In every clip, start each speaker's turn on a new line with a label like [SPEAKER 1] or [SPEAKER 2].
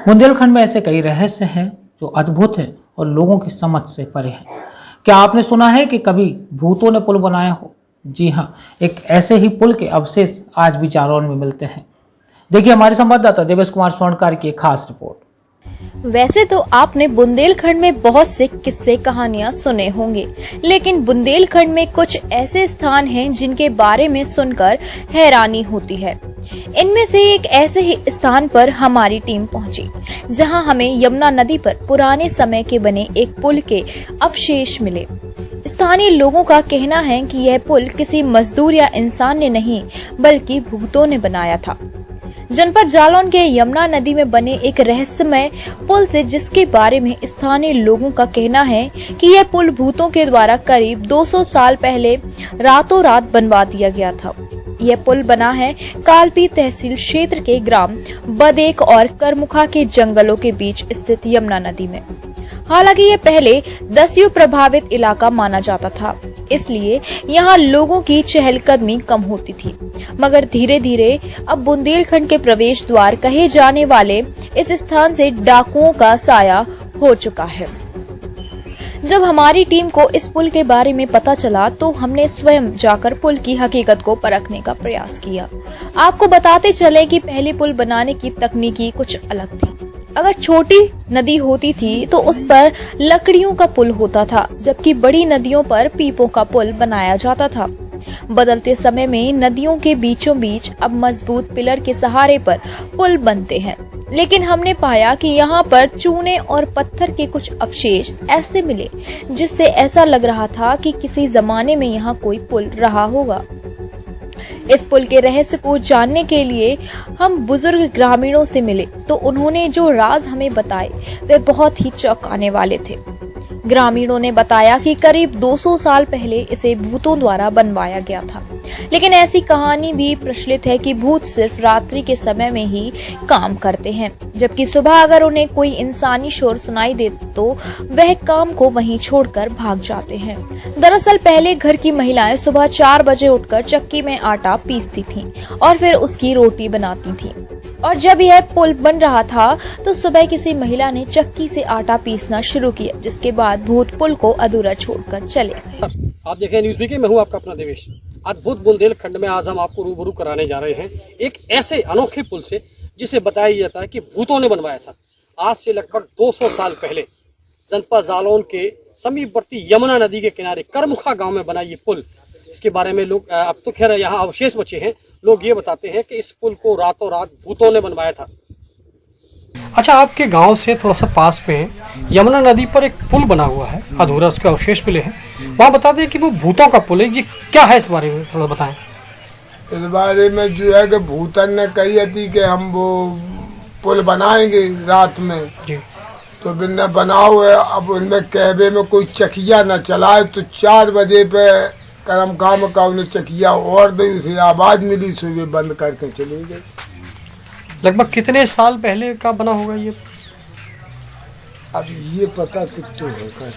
[SPEAKER 1] बुंदेलखंड में ऐसे कई रहस्य हैं जो अद्भुत हैं और लोगों की समझ से परे हैं। क्या आपने सुना है कि कभी भूतों ने पुल बनाया हो? जी हाँ, एक ऐसे ही पुल के अवशेष आज भी जालौन में मिलते हैं। देखिए हमारे संवाददाता देवेश कुमार स्वर्णकार की एक खास रिपोर्ट।
[SPEAKER 2] वैसे तो आपने बुंदेलखंड में बहुत से किस्से कहानियां सुने होंगे, लेकिन बुंदेलखंड में कुछ ऐसे स्थान हैं जिनके बारे में सुनकर हैरानी होती है। इनमें से एक ऐसे ही स्थान पर हमारी टीम पहुंची, जहां हमें यमुना नदी पर पुराने समय के बने एक पुल के अवशेष मिले। स्थानीय लोगों का कहना है कि यह पुल किसी मजदूर या इंसान ने नहीं, बल्कि भूतों ने बनाया था। जनपद जालौन के यमुना नदी में बने एक रहस्यमय पुल से, जिसके बारे में स्थानीय लोगों का कहना है कि यह पुल भूतों के द्वारा करीब 200 साल पहले रातों रात बनवा दिया गया था। यह पुल बना है कालपी तहसील क्षेत्र के ग्राम बदेक और करमुखा के जंगलों के बीच स्थित यमुना नदी में। हालांकि यह पहले दस्यु प्रभावित इलाका माना जाता था, इसलिए यहाँ लोगों की चहलकदमी कम होती थी। मगर धीरे धीरे अब बुंदेलखंड के प्रवेश द्वार कहे जाने वाले इस स्थान से डाकुओं का साया हो चुका है। जब हमारी टीम को इस पुल के बारे में पता चला तो हमने स्वयं जाकर पुल की हकीकत को परखने का प्रयास किया। आपको बताते चले कि पहले पुल बनाने की तकनीकी कुछ अलग थी। अगर छोटी नदी होती थी तो उस पर लकड़ियों का पुल होता था, जबकि बड़ी नदियों पर पीपों का पुल बनाया जाता था। बदलते समय में नदियों के बीचों बीच अब मजबूत पिलर के सहारे पर पुल बनते हैं, लेकिन हमने पाया कि यहाँ पर चूने और पत्थर के कुछ अवशेष ऐसे मिले जिससे ऐसा लग रहा था कि किसी जमाने में यहाँ कोई पुल रहा होगा। इस पुल के रहस्य को जानने के लिए हम बुजुर्ग ग्रामीणों से मिले तो उन्होंने जो राज हमें बताए वे बहुत ही चौंकाने वाले थे। ग्रामीणों ने बताया कि करीब 200 साल पहले इसे भूतों द्वारा बनवाया गया था, लेकिन ऐसी कहानी भी प्रचलित है कि भूत सिर्फ रात्रि के समय में ही काम करते हैं, जबकि सुबह अगर उन्हें कोई इंसानी शोर सुनाई दे तो वह काम को वहीं छोड़कर भाग जाते हैं। दरअसल पहले घर की महिलाएं सुबह 4 बजे उठकर चक्की में आटा पीसती थीं और फिर उसकी रोटी बनाती थीं। और जब यह पुल बन रहा था तो सुबह किसी महिला ने चक्की से आटा पीसना शुरू किया, जिसके बाद भूत पुल को अधूरा छोड़कर चले गए।
[SPEAKER 3] आप देखें न्यूज़ बीके, मैं हूं आपका अपना देवेश। अद्भुत बुंदेलखंड में आज हम आपको रूबरू कराने जा रहे हैं एक ऐसे अनोखे पुल से जिसे बताया जाता है कि भूतों ने बनवाया था। आज से लगभग 200 साल पहले जनपद जालौन के समीपवर्ती यमुना नदी के किनारे करमुखा गांव में बना ये पुल। इसके बारे में लोग, अब तो खैर यहाँ अवशेष बचे हैं, लोग ये बताते हैं कि इस पुल को रातों रात भूतों ने बनवाया था।
[SPEAKER 4] अच्छा, आपके गांव से थोड़ा सा पास में यमुना नदी पर एक पुल बना हुआ है, अधूरा उसके अवशेष मिले हैं, वहाँ बता दें कि वो भूतों का पुल है जी, क्या है इस बारे में थोड़ा बताएं।
[SPEAKER 5] इस बारे में जो है कि भूतन ने कही थी कि हम वो पुल बनाएंगे रात में
[SPEAKER 4] जी,
[SPEAKER 5] तो बिना बनाओ है। अब उनमें कहवे में कोई चकिया न चलाए तो 4 बजे पे करम काम का उन्हें चकिया और दी, उसे आवाज़ मिली, सुबह बंद करके चले गए।
[SPEAKER 4] लगभग कितने साल पहले का बना होगा ये?
[SPEAKER 5] अब ये पता कितना होगा,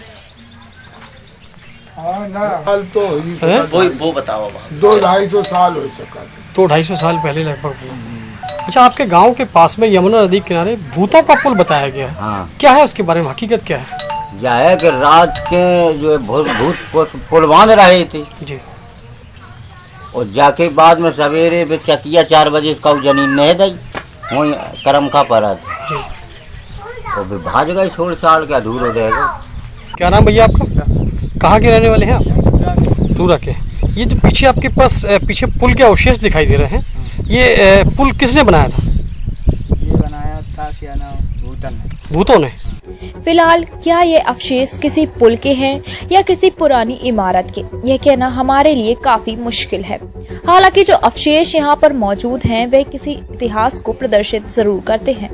[SPEAKER 5] हाँ ना साल तो
[SPEAKER 6] वो बताओ।
[SPEAKER 5] 200-250 साल हो चुका है।
[SPEAKER 4] 200-250 साल पहले लगभग। अच्छा, आपके गांव के पास में यमुना नदी किनारे भूतों का पुल बताया गया है।
[SPEAKER 6] हाँ।
[SPEAKER 4] क्या है उसके बारे में, हकीकत क्या है?
[SPEAKER 6] यह है कि रात के जो है भूत पुल बांध रहे थे
[SPEAKER 4] जी,
[SPEAKER 6] और जाके बाद में सवेरे में चकिया 4 बजे का जनीन नहीं दी, वही करम का पड़ा था
[SPEAKER 4] जी।
[SPEAKER 6] और भी भाज गए, छोड़ छाड़ के अधूरे रह गए।
[SPEAKER 4] क्या नाम भैया आपका? कहाँ के रहने वाले हैं आप? टूरा के। ये जो पीछे आपके पास पीछे पुल के अवशेष दिखाई दे रहे हैं, ये पुल किसने बनाया था?
[SPEAKER 7] ये बनाया था क्या नाम,
[SPEAKER 4] भूतों ने।
[SPEAKER 2] फिलहाल क्या ये अवशेष किसी पुल के हैं या किसी पुरानी इमारत के, यह कहना हमारे लिए काफी मुश्किल है। हालांकि जो अवशेष यहाँ पर मौजूद हैं वे किसी इतिहास को प्रदर्शित जरूर करते हैं।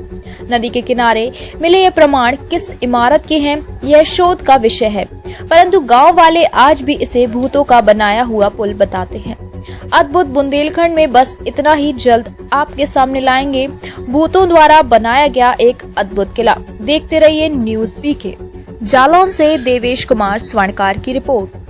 [SPEAKER 2] नदी के किनारे मिले ये प्रमाण किस इमारत के हैं यह शोध का विषय है, परंतु गांव वाले आज भी इसे भूतों का बनाया हुआ पुल बताते हैं। अद्भुत बुंदेलखंड में बस इतना ही जल्द आपके सामने लाएंगे भूतों द्वारा बनाया गया एक अद्भुत किला। देखते रहिए न्यूज़ बीके। जालौन से देवेश कुमार स्वर्णकार की report.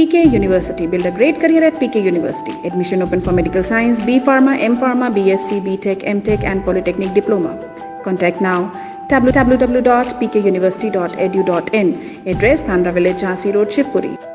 [SPEAKER 8] PK University. Build a great career at PK University. Admission open for medical science, B Pharma, M Pharma, BSc, BTech, MTech and Polytechnic Diploma. Contact now www.pkuniversity.edu.in. Address Thandra Village, Jhansi Road, Shivpuri.